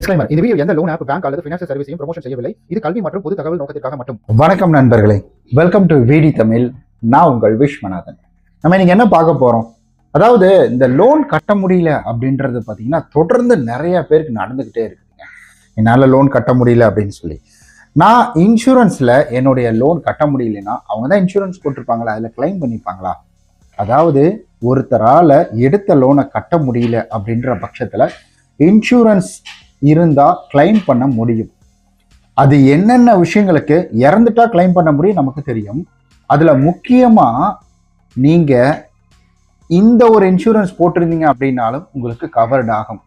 Disclaimer. இந்த video எந்த loan app, bank அல்லது ஃபைனான்சியல் சர்வீஸையும் ப்ரமோஷன் செய்யவில்லை. இது கல்வி மற்றும் பொது தகவல் நோக்கத்திற்காக மட்டும். வணக்கம் நண்பர்களே, வெல்கம் டு விடி தமிழ். நான் உங்கள் விஸ்வநாதன். நம்ம இன்னைக்கு என்ன பார்க்க போறோம், அதாவது இந்த லோன் கட்ட முடியல அப்படின்றது பார்த்தீங்கன்னா தொடர்ந்து நிறைய பேருக்கு நடந்துகிட்டே இருக்குதுங்க. என்னால் லோன் கட்ட முடியல அப்படின்னு சொல்லி நான் இன்சூரன்ஸ்ல என்னுடைய லோன் கட்ட முடியலன்னா அவங்க தான் இன்சூரன்ஸ் போட்டிருப்பாங்களா, அதில் கிளைம் பண்ணிப்பாங்களா? அதாவது ஒருத்தரால் எடுத்த லோனை கட்ட முடியல அப்படின்ற பட்சத்தில் இன்சூரன்ஸ் இருந்தா கிளைம் பண்ண முடியும். அது என்னென்ன விஷயங்களுக்கு இறந்துட்டா கிளைம் பண்ண முடியும் நமக்கு தெரியும். அதுல முக்கியமா நீங்க இந்த ஒரு இன்சூரன்ஸ் போட்டிருந்தீங்க அப்படின்னாலும் உங்களுக்கு கவர்ட் ஆகும்.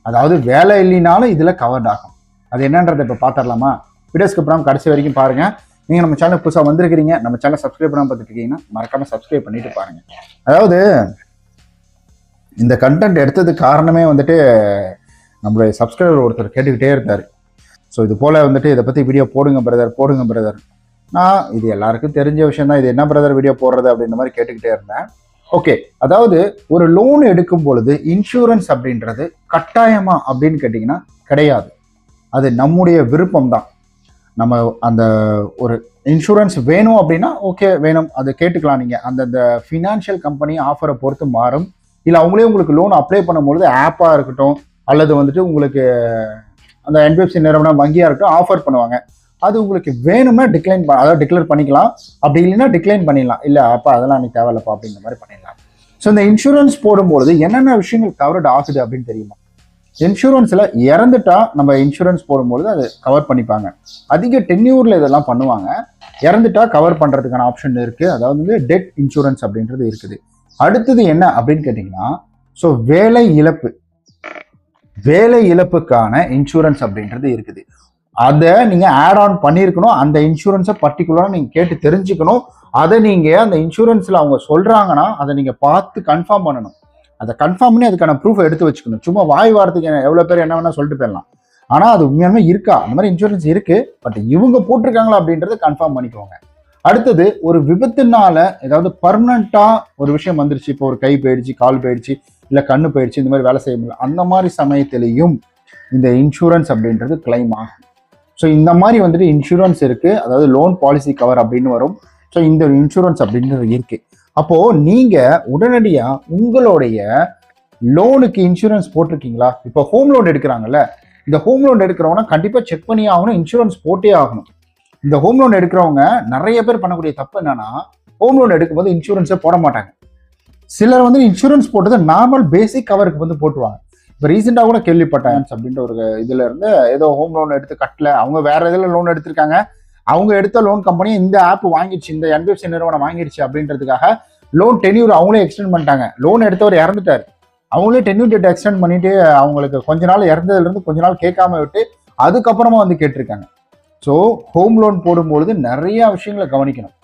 அதாவது வேலை இல்லைனாலும் இதுல கவர்ட் ஆகும். அது என்னன்றதை இப்ப பாத்திரலாமா? வீடியோஸ்க்கு அப்புறம் கடைசி வரைக்கும் பாருங்க. நீங்க நம்ம சேனல் புதுசா வந்திருக்கிறீங்க, நம்ம சேனல் சப்ஸ்கிரைப் பண்ணாம பார்த்துட்டு இருக்கீங்கன்னா மறக்காம சப்ஸ்கிரைப் பண்ணிட்டு பாருங்க. அதாவது இந்த கண்டென்ட் எடுத்ததுக்கு காரணமே வந்துட்டு நம்மளுடைய சப்ஸ்கிரைபர் ஒருத்தர் கேட்டுக்கிட்டே இருந்தார். ஸோ இது போல் வந்துட்டு இதை பற்றி வீடியோ போடுங்க பிரதர். நான் இது எல்லாருக்கும் தெரிஞ்ச விஷயம் தான், இது என்ன பிரதர் வீடியோ போடுறது அப்படின்ற மாதிரி கேட்டுக்கிட்டே இருந்தேன். ஓகே, அதாவது ஒரு லோன் எடுக்கும் பொழுது இன்சூரன்ஸ் அப்படின்றது கட்டாயமா அப்படின்னு கேட்டிங்கன்னா கிடையாது. அது நம்முடைய விருப்பம் தான். நம்ம அந்த ஒரு இன்சூரன்ஸ் வேணும் அப்படின்னா ஓகே வேணும், அதை கேட்டுக்கலாம். நீங்கள் அந்தந்த ஃபினான்ஷியல் கம்பெனி ஆஃபரை பொறுத்து மாறும். இல்லை அவங்களே உங்களுக்கு லோன் அப்ளை பண்ணும்பொழுது ஆப்பாக இருக்கட்டும் அல்லது வந்துட்டு உங்களுக்கு அந்த என்பிஎஃப்சி நிறுவனம் வங்கியாக இருக்கட்டும் ஆஃபர் பண்ணுவாங்க. அது உங்களுக்கு வேணும்னா டிக்ளேர் பண்ணிக்கலாம். அப்படி இல்லைன்னா டிக்ளைன் பண்ணிடலாம். இல்லை அப்பா அதெல்லாம் எனக்கு தேவையில்லப்பா அப்படின்ற மாதிரி பண்ணிடலாம். ஸோ இந்த இன்சூரன்ஸ் போடும்பொழுது என்னென்ன விஷயங்கள் கவர்ட் ஆகுது அப்படின்னு தெரியுமா? இன்சூரன்ஸில் இறந்துட்டா நம்ம இன்சூரன்ஸ் போடும்பொழுது அதை கவர் பண்ணிப்பாங்க. அதிக டென்யூரில் இதெல்லாம் பண்ணுவாங்க. இறந்துட்டா கவர் பண்ணுறதுக்கான ஆப்ஷன் இருக்குது. அதாவது வந்து டெத் இன்சூரன்ஸ் அப்படின்றது இருக்குது. அடுத்தது என்ன அப்படின்னு கேட்டிங்கன்னா, ஸோ வேலை இழப்புக்கான இன்சூரன்ஸ் அப்படின்றது இருக்குது. அதை நீங்கள் ஆட் ஆன் பண்ணியிருக்கணும். அந்த இன்சூரன்ஸை பர்டிகுலராக நீங்கள் கேட்டு தெரிஞ்சுக்கணும். அதை நீங்கள் அந்த இன்சூரன்ஸில் அவங்க சொல்கிறாங்கன்னா அதை நீங்கள் பார்த்து கன்ஃபார்ம் பண்ணணும். அதை கன்ஃபார்ம் பண்ணி அதுக்கான ப்ரூஃபை எடுத்து வச்சுக்கணும். சும்மா வாய் வார்த்தைக்கு எவ்வளோ பேர் என்ன வேணால் சொல்லிட்டு போயிடலாம். ஆனால் அது உண்மையாலுமே இருக்கா, அந்த மாதிரி இன்சூரன்ஸ் இருக்குது, பட் இவங்க போட்டிருக்காங்களா அப்படின்றத கன்ஃபார்ம் பண்ணிக்கோங்க. அடுத்தது ஒரு விபத்துனால ஏதாவது பர்மனண்டா ஒரு விஷயம் வந்துருச்சு, இப்போ ஒரு கை போயிடுச்சு, கால் போயிடுச்சு, இல்லை கண்ணு போயிடுச்சு, இந்த மாதிரி வேலை செய்ய முடியல, அந்த மாதிரி சமயத்திலையும் இந்த இன்சூரன்ஸ் அப்படின்றது கிளைம் ஆகும். ஸோ இந்த மாதிரி வந்துட்டு இன்சூரன்ஸ் இருக்கு, அதாவது லோன் பாலிசி கவர் அப்படின்னு வரும். ஸோ இந்த இன்சூரன்ஸ் அப்படின்றது இருக்கு. அப்போ நீங்க உடனடியா உங்களுடைய லோனுக்கு இன்சூரன்ஸ் போட்டிருக்கீங்களா? இப்போ ஹோம் லோன் எடுக்கிறாங்கல்ல, இந்த ஹோம் லோன் எடுக்கிறவங்க கண்டிப்பா செக் பண்ணி ஆகணும், இன்சூரன்ஸ் போட்டே ஆகணும். இந்த ஹோம் லோன் எடுக்கிறவங்க நிறைய பேர் பண்ணக்கூடிய தப்பு என்னன்னா, ஹோம் லோன் எடுக்கும்போது இன்சூரன்ஸே போட மாட்டாங்க. சிலர் வந்து இன்சூரன்ஸ் போட்டது நார்மல் பேசிக் கவருக்கு வந்து போட்டுருவாங்க. இப்போ ரீசெண்டாக கூட கேள்விப்பட்டேன் அப்படின்ற ஒரு இதுல இருந்து ஏதோ ஹோம் லோன் எடுத்து கட்டல, அவங்க வேற இதில் லோன் எடுத்திருக்காங்க, அவங்க எடுத்த லோன் கம்பெனி இந்த ஆப் வாங்கிடுச்சு, இந்த என்பிஎஃப்சி நிறுவனம் வாங்கிடுச்சு அப்படின்றதுக்காக லோன் டென்யூர் அவங்களே எக்ஸ்டெண்ட் பண்ணிட்டாங்க. லோன் எடுத்தவர் இறந்துட்டாரு, அவங்களே டென்யூர் டேட் எக்ஸ்டெண்ட் பண்ணிட்டு அவங்களுக்கு கொஞ்ச நாள் இறந்ததுல இருந்து கொஞ்ச நாள் கேட்காம விட்டு அதுக்கப்புறமா வந்து கேட்டிருக்காங்க. ஸோ ஹோம் லோன் போடும்பொழுது நிறைய விஷயங்களை கவனிக்கணும்.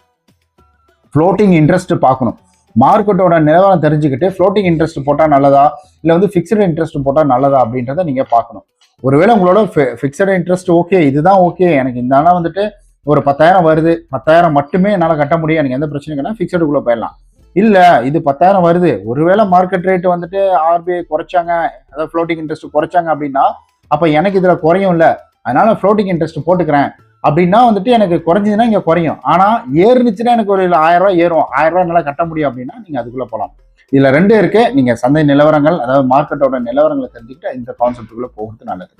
ஃப்ளோட்டிங் இன்ட்ரெஸ்ட் பார்க்கணும், மார்க்கெட்டோட நிலவரம் தெரிஞ்சுக்கிட்டு ஃப்ளோட்டிங் இன்ட்ரெஸ்ட் போட்டால் நல்லதா இல்லை வந்து ஃபிக்ஸடு இன்ட்ரெஸ்ட் போட்டால் நல்லதா அப்படின்றத நீங்கள் பார்க்கணும். ஒருவேளை உங்களோட ஃபிக்ஸடு இன்ட்ரெஸ்ட் ஓகே, இதுதான் ஓகே, எனக்கு இந்த நாள் வந்துட்டு ஒரு 10,000 வருது, 10,000 மட்டுமே என்னால் கட்ட முடியும், எனக்கு எந்த பிரச்சனையும் இல்லைன்னா ஃபிக்ஸடுக்குள்ளே போயிடலாம். இல்லை இது 10,000 வருது, ஒருவேளை மார்க்கெட் ரேட் வந்துட்டு ஆர்பிஐ குறைச்சாங்க, அதாவது ஃப்ளோட்டிங் இன்ட்ரெஸ்ட் குறைச்சாங்க அப்படின்னா அப்போ எனக்கு இதில் குறையும் இல்லை, அதனால ஃப்ளோட்டிங் இன்ட்ரெஸ்ட் போட்டுக்கிறேன் அப்படின்னா வந்துட்டு எனக்கு குறைஞ்சதுன்னா இங்கே குறையும். ஆனால் ஏறுனுச்சுன்னா எனக்கு ஒரு 1000 ரூபாய் ஏறும், 1000 ரூபாய் நல்லா கட்ட முடியும் அப்படின்னா நீங்கள் அதுக்குள்ளே போகலாம். இதில் ரெண்டு இருக்கு. நீங்கள் சந்தை நிலவரங்கள், அதாவது மார்க்கெட்டோட நிலவரங்களை தெரிஞ்சுக்கிட்டு இந்த கான்செப்டுக்குள்ளே போகிறது நல்லது.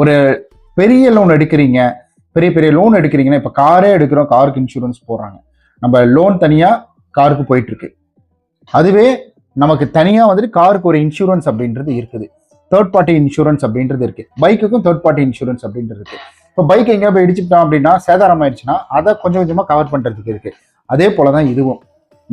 ஒரு பெரிய லோன் எடுக்கிறீங்க, பெரிய லோன் எடுக்கிறீங்கன்னா, இப்போ காரே எடுக்கிறோம், காருக்கு இன்சூரன்ஸ் போடுறாங்க. நம்ம லோன் தனியாக காருக்கு போயிட்டு இருக்கு, அதுவே நமக்கு தனியாக வந்துட்டு காருக்கு ஒரு இன்சூரன்ஸ் அப்படின்றது இருக்குது. தேர்ட் பார்ட்டி இன்சூரன்ஸ் அப்படின்றது இருக்கு. பைக்குக்கும் தேர்ட் பார்ட்டி இன்சூரன்ஸ் அப்படின்றது இருக்கு. இப்போ பைக் எங்கேயா போய் இடிச்சுட்டோம் அப்படின்னா, சேதாரம் ஆயிடுச்சுன்னா அதை கொஞ்சம் கொஞ்சமாக கவர் பண்ணுறதுக்கு இருக்கு. அதே போல தான் இதுவும்.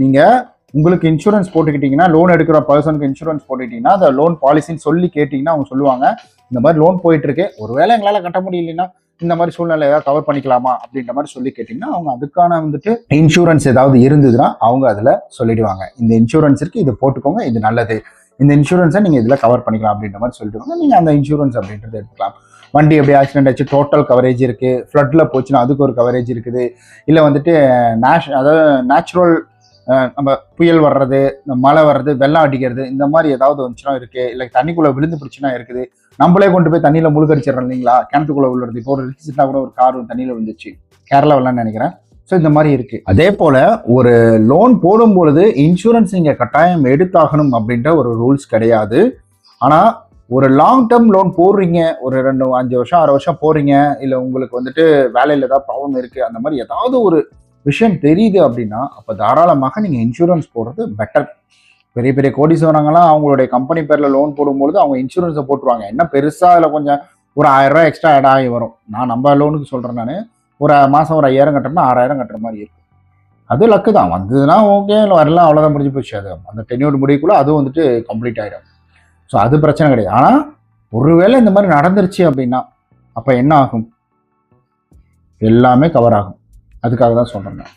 நீங்கள் உங்களுக்கு இன்சூரன்ஸ் போட்டுக்கிட்டீங்கன்னா, லோன் எடுக்கிற பர்சனுக்கு இன்சூரன்ஸ் போட்டுக்கிட்டீங்கன்னா, அந்த லோன் பாலிசின்னு சொல்லி கேட்டிங்கன்னா அவங்க சொல்லுவாங்க, இந்த மாதிரி லோன் போயிட்டு இருக்கு, ஒருவேளை எங்களால் கட்ட முடியலன்னா இந்த மாதிரி சூழ்நிலை ஏதாவது கவர் பண்ணிக்கலாமா அப்படின்ற மாதிரி சொல்லி கேட்டிங்கன்னா அவங்க அதுக்கான வந்துட்டு இன்சூரன்ஸ் ஏதாவது இருந்ததுன்னா அவங்க அதில் சொல்லிடுவாங்க, இந்த இன்சூரன்ஸ் இருக்கு, இது போட்டுக்கோங்க, இது நல்லது, இந்த இன்சூரன்ஸை நீங்கள் இதில் கவர் பண்ணிக்கலாம் அப்படின்ற மாதிரி சொல்லிடுவாங்க. நீங்கள் அந்த இன்சூரன்ஸ் அப்படின்றத எடுத்துக்கலாம். வண்டி எப்படி ஆக்சிடென்ட் ஆச்சு டோட்டல் கவரேஜ் இருக்குது, ஃப்ளட்டில் போச்சுன்னா அதுக்கு ஒரு கவரேஜ் இருக்குது, இல்லை வந்துட்டு அதாவது நேச்சுரல் நம்ம புயல் வர்றது, மழை வர்றது, வெள்ளம் அடிக்கிறது, இந்த மாதிரி ஏதாவது வந்துச்சுன்னா இருக்குது, இல்லை தண்ணிக்குள்ளே விழுந்து பிடிச்சுன்னா இருக்குது, நம்மளே கொண்டு போய் தண்ணியில முழுகடிச்சிடறோம் இல்லைங்களா, கிணத்துக்குள்ள விழுறது. இப்போ ஒரு ரீசெண்டாக கூட ஒரு கார் தண்ணியில விழுந்துச்சு, கேரளாவில்னு நினைக்கிறேன். ஸோ இந்த மாதிரி இருக்கு. அதே போல ஒரு லோன் போடும் பொழுது இன்சூரன்ஸ் நீங்க கட்டாயம் எடுத்தாகணும் அப்படின்ற ஒரு ரூல்ஸ் கிடையாது. ஆனா ஒரு லாங் டேர்ம் லோன் போடுறீங்க, ஒரு 5 வருஷம் 6 வருஷம் போடுறீங்க, இல்லை உங்களுக்கு வந்துட்டு வேலையில் ஏதாவது ப்ராப்ளம் இருக்கு, அந்த மாதிரி ஏதாவது ஒரு விஷயம் தெரியுது அப்படின்னா அப்போ தாராளமாக நீங்கள் இன்சூரன்ஸ் போடுறது பெட்டர். பெரிய பெரிய கோடீஸ்வரங்களாம் அவங்களுடைய கம்பெனி பேரில் லோன் போடும்போது அவங்க இன்சூரன்ஸை போட்டுருவாங்க. என்ன பெருசாக அதில் கொஞ்சம் ஒரு 1000 ரூபாய் எக்ஸ்ட்ரா ஆட் ஆகி வரும். நான் நம்ம லோனுக்கு சொல்கிறேன், நான் ஒரு மாதம் ஒரு 5000 கட்டுறேன்னா 6000 கட்டுற மாதிரி இருக்கும். அது லக்கு தான், வந்ததுன்னா ஓகே, இல்லை வரலாம், அவ்வளோதான், முடிஞ்சு போச்சு. அது அந்த டென்யூர் முடிவுக்குள்ளே அதுவும் வந்துட்டு கம்ப்ளீட் ஆகிடும். ஸோ அது பிரச்சனை கிடையாது. ஆனால் ஒருவேளை இந்த மாதிரி நடந்துருச்சு அப்படின்னா அப்போ என்ன ஆகும்? எல்லாமே கவர் ஆகும். அதுக்காக தான் சொல்கிறேன்.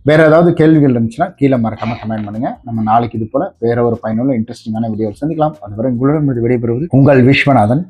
வேற ஏதாவது கேள்விகள் இருந்துச்சுன்னா கீழே மறக்காம கமெண்ட் பண்ணுங்க. நம்ம நாளைக்கு இது போல வேற ஒரு பயனுள்ள இன்ட்ரெஸ்டிங்கான வீடியோவில் சந்திக்கலாம். அதுவரை உங்களுடன் விடைபெறுவது உங்கள் விஸ்வநாதன்.